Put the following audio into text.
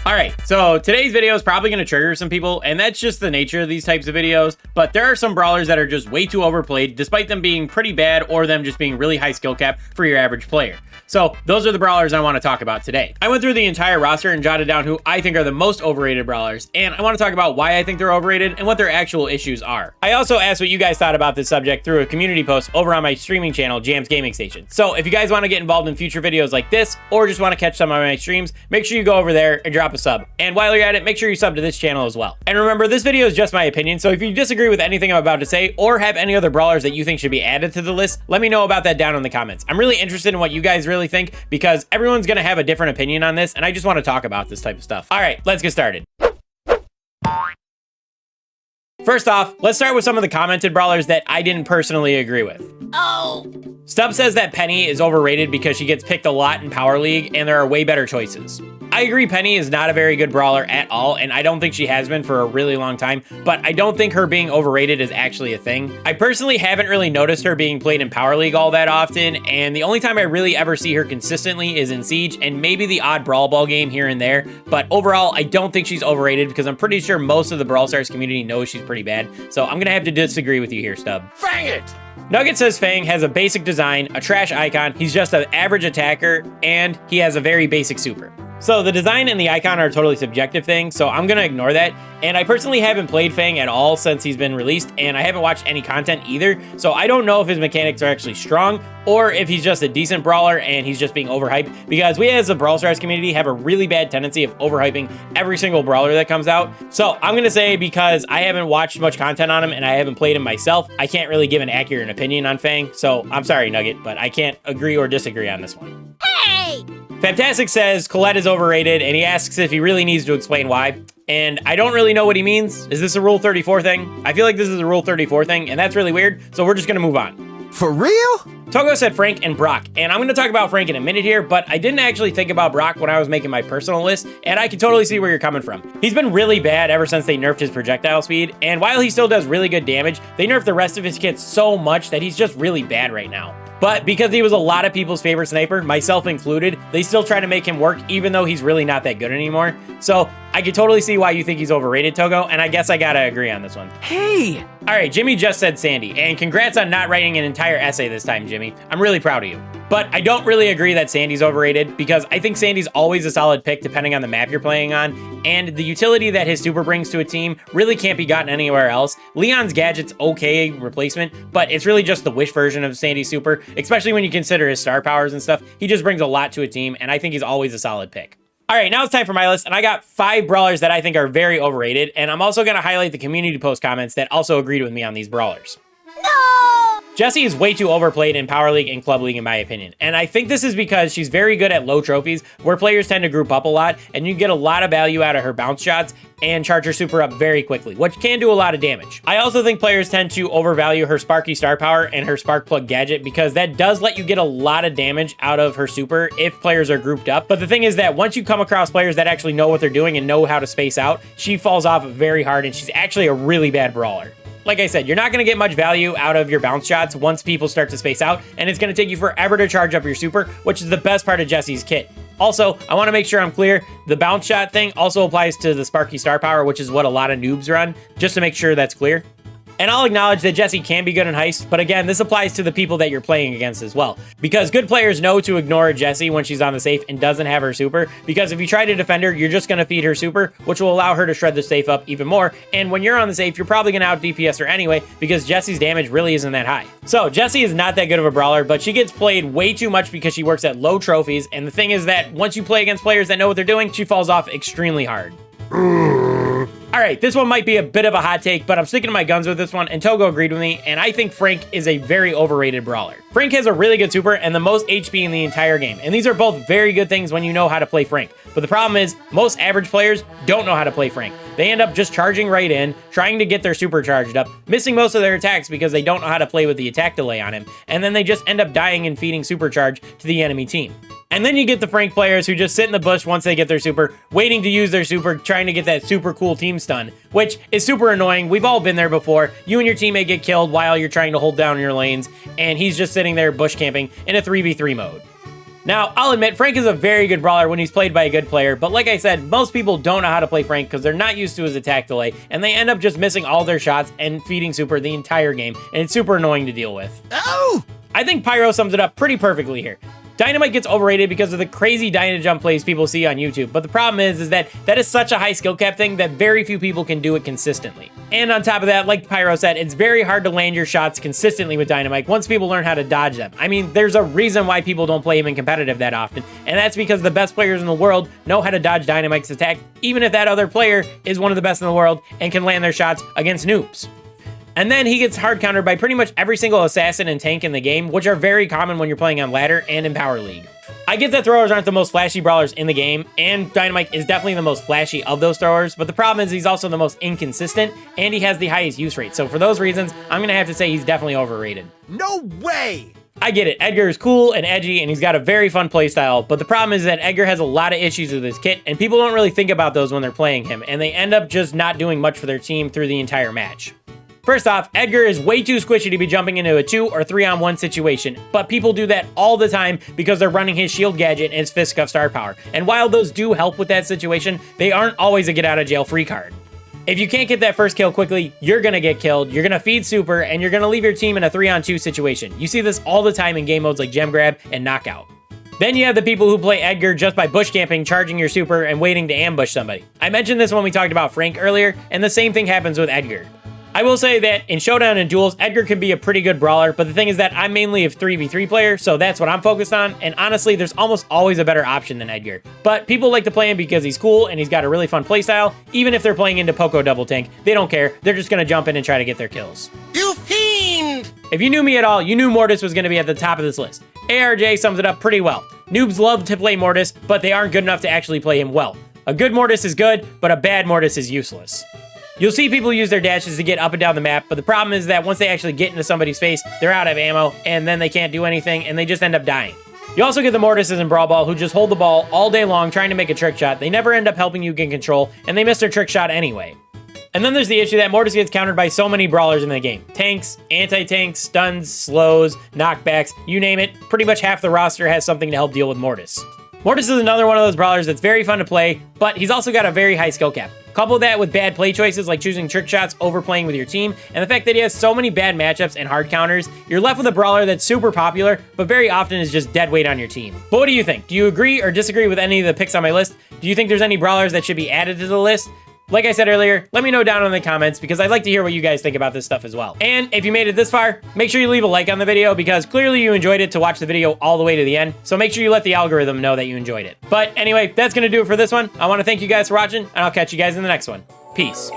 Alright, so today's video is probably going to trigger some people, and that's just the nature of these types of videos, but there are some brawlers that are just way too overplayed, despite them being pretty bad or them just being really high skill cap for your average player. So those are the brawlers I want to talk about today. I went through the entire roster and jotted down who I think are the most overrated brawlers, and I want to talk about why I think they're overrated and what their actual issues are. I also asked what you guys thought about this subject through a community post over on my streaming channel, Jam's Gaming Station. So if you guys want to get involved in future videos like this, or just want to catch some of my streams, make sure you go over there and drop a sub. And while you're at it, make sure you sub to this channel as well. And remember, this video is just my opinion, so if you disagree with anything I'm about to say, or have any other brawlers that you think should be added to the list, let me know about that down in the comments. I'm really interested in what you guys really think, because everyone's gonna have a different opinion on this, and I just want to talk about this type of stuff. All right, let's get started. First off, let's start with some of the commented brawlers that I didn't personally agree with. Stubb says that Penny is overrated because she gets picked a lot in Power League and there are way better choices. I agree, Penny is not a very good brawler at all, and I don't think she has been for a really long time, but I don't think her being overrated is actually a thing. I personally haven't really noticed her being played in Power League all that often, and the only time I really ever see her consistently is in Siege and maybe the odd Brawl Ball game here and there, but overall, I don't think she's overrated because I'm pretty sure most of the Brawl Stars community knows she's pretty bad, so I'm gonna have to disagree with you here, Stubb. Fang it! Nugget says Fang has a basic design, a trash icon, he's just an average attacker, and he has a very basic super. So the design and the icon are a totally subjective thing, so I'm gonna ignore that. And I personally haven't played Fang at all since he's been released, and I haven't watched any content either, so I don't know if his mechanics are actually strong, or if he's just a decent brawler and he's just being overhyped, because we as a Brawl Stars community have a really bad tendency of overhyping every single brawler that comes out. So I'm gonna say, because I haven't watched much content on him and I haven't played him myself, I can't really give an accurate opinion on Fang, so I'm sorry, Nugget, but I can't agree or disagree on this one. Hey! Fantastic says Colette is overrated, and he asks if he really needs to explain why. And I don't really know what he means. Is this a Rule 34 thing? I feel like this is a Rule 34 thing, and that's really weird, so we're just gonna move on. For real? Togo said Frank and Brock, and I'm gonna talk about Frank in a minute here, but I didn't actually think about Brock when I was making my personal list, and I can totally see where you're coming from. He's been really bad ever since they nerfed his projectile speed, and while he still does really good damage, they nerfed the rest of his kits so much that he's just really bad right now. But because he was a lot of people's favorite sniper, myself included, they still try to make him work even though he's really not that good anymore. So I can totally see why you think he's overrated, Togo, and I guess I gotta agree on this one. Hey! All right, Jimmy just said Sandy, and congrats on not writing an entire essay this time, Jimmy. I'm really proud of you. But I don't really agree that Sandy's overrated, because I think Sandy's always a solid pick depending on the map you're playing on, and the utility that his super brings to a team really can't be gotten anywhere else. Leon's gadget's okay replacement, but it's really just the Wish version of Sandy's super, especially when you consider his star powers and stuff. He just brings a lot to a team, and I think he's always a solid pick. All right, now it's time for my list, and I got 5 brawlers that I think are very overrated, and I'm also going to highlight the community post comments that also agreed with me on these brawlers. No! Jessie is way too overplayed in Power League and Club League in my opinion, and I think this is because she's very good at low trophies where players tend to group up a lot, and you get a lot of value out of her bounce shots and charge her super up very quickly, which can do a lot of damage. I also think players tend to overvalue her Sparky star power and her Spark Plug gadget, because that does let you get a lot of damage out of her super if players are grouped up. But the thing is that once you come across players that actually know what they're doing and know how to space out, she falls off very hard, and she's actually a really bad brawler. Like I said, you're not going to get much value out of your bounce shots once people start to space out, and it's going to take you forever to charge up your super, which is the best part of Jessie's kit. Also, I want to make sure I'm clear, the bounce shot thing also applies to the Sparky star power, which is what a lot of noobs run, just to make sure that's clear. And I'll acknowledge that Jessie can be good in Heist, but again, this applies to the people that you're playing against as well. Because good players know to ignore Jessie when she's on the safe and doesn't have her super, because if you try to defend her, you're just going to feed her super, which will allow her to shred the safe up even more, and when you're on the safe, you're probably going to out DPS her anyway, because Jessie's damage really isn't that high. So, Jessie is not that good of a brawler, but she gets played way too much because she works at low trophies, and the thing is that once you play against players that know what they're doing, she falls off extremely hard. All right, this one might be a bit of a hot take, but I'm sticking to my guns with this one, and Togo agreed with me, and I think Frank is a very overrated brawler. Frank has a really good super and the most HP in the entire game, and these are both very good things when you know how to play Frank. But the problem is, most average players don't know how to play Frank. They end up just charging right in, trying to get their super charged up, missing most of their attacks because they don't know how to play with the attack delay on him, and then they just end up dying and feeding supercharge to the enemy team. And then you get the Frank players who just sit in the bush once they get their super, waiting to use their super, trying to get that super cool team stun, which is super annoying. We've all been there before. You and your teammate get killed while you're trying to hold down your lanes, and he's just sitting there bush camping in a 3v3 mode. Now, I'll admit, Frank is a very good brawler when he's played by a good player, but like I said, most people don't know how to play Frank because they're not used to his attack delay, and they end up just missing all their shots and feeding Super the entire game, and it's super annoying to deal with. Oh! I think Pyro sums it up pretty perfectly here. Dynamite gets overrated because of the crazy Dyna jump plays people see on YouTube, but the problem is that is such a high skill cap thing that very few people can do it consistently. And on top of that, like Pyro said, it's very hard to land your shots consistently with Dynamite once people learn how to dodge them. I mean, there's a reason why people don't play him in competitive that often, and that's because the best players in the world know how to dodge Dynamite's attack, even if that other player is one of the best in the world and can land their shots against noobs. And then he gets hard countered by pretty much every single assassin and tank in the game, which are very common when you're playing on ladder and in Power League. I get that throwers aren't the most flashy brawlers in the game, and Dynamite is definitely the most flashy of those throwers, but the problem is he's also the most inconsistent, and he has the highest use rate. So for those reasons, I'm gonna have to say he's definitely overrated. No way! I get it, Edgar is cool and edgy, and he's got a very fun playstyle, but the problem is that Edgar has a lot of issues with his kit, and people don't really think about those when they're playing him, and they end up just not doing much for their team through the entire match. First off, Edgar is way too squishy to be jumping into a 2 or 3-on-1 situation, but people do that all the time because they're running his shield gadget and his fist cuff star power. And while those do help with that situation, they aren't always a get out of jail free card. If you can't get that first kill quickly, you're gonna get killed, you're gonna feed super, and you're gonna leave your team in a 3-on-2 situation. You see this all the time in game modes like Gem Grab and Knockout. Then you have the people who play Edgar just by bush camping, charging your super, and waiting to ambush somebody. I mentioned this when we talked about Frank earlier, and the same thing happens with Edgar. I will say that in Showdown and Duels, Edgar can be a pretty good brawler, but the thing is that I'm mainly a 3v3 player, so that's what I'm focused on, and honestly, there's almost always a better option than Edgar. But people like to play him because he's cool and he's got a really fun playstyle. Even if they're playing into Poco Double Tank, they don't care. They're just gonna jump in and try to get their kills. You fiend! If you knew me at all, you knew Mortis was gonna be at the top of this list. ARJ sums it up pretty well. Noobs love to play Mortis, but they aren't good enough to actually play him well. A good Mortis is good, but a bad Mortis is useless. You'll see people use their dashes to get up and down the map, but the problem is that once they actually get into somebody's face, they're out of ammo, and then they can't do anything, and they just end up dying. You also get the Mortises in Brawl Ball who just hold the ball all day long trying to make a trick shot. They never end up helping you gain control, and they miss their trick shot anyway. And then there's the issue that Mortis gets countered by so many brawlers in the game. Tanks, anti-tanks, stuns, slows, knockbacks, you name it. Pretty much half the roster has something to help deal with Mortis. Mortis is another one of those brawlers that's very fun to play, but he's also got a very high skill cap. Couple that with bad play choices like choosing trick shots over playing with your team, and the fact that he has so many bad matchups and hard counters, you're left with a brawler that's super popular, but very often is just dead weight on your team. But what do you think? Do you agree or disagree with any of the picks on my list? Do you think there's any brawlers that should be added to the list? Like I said earlier, let me know down in the comments because I'd like to hear what you guys think about this stuff as well. And if you made it this far, make sure you leave a like on the video because clearly you enjoyed it to watch the video all the way to the end. So make sure you let the algorithm know that you enjoyed it. But anyway, that's gonna do it for this one. I wanna thank you guys for watching and I'll catch you guys in the next one. Peace.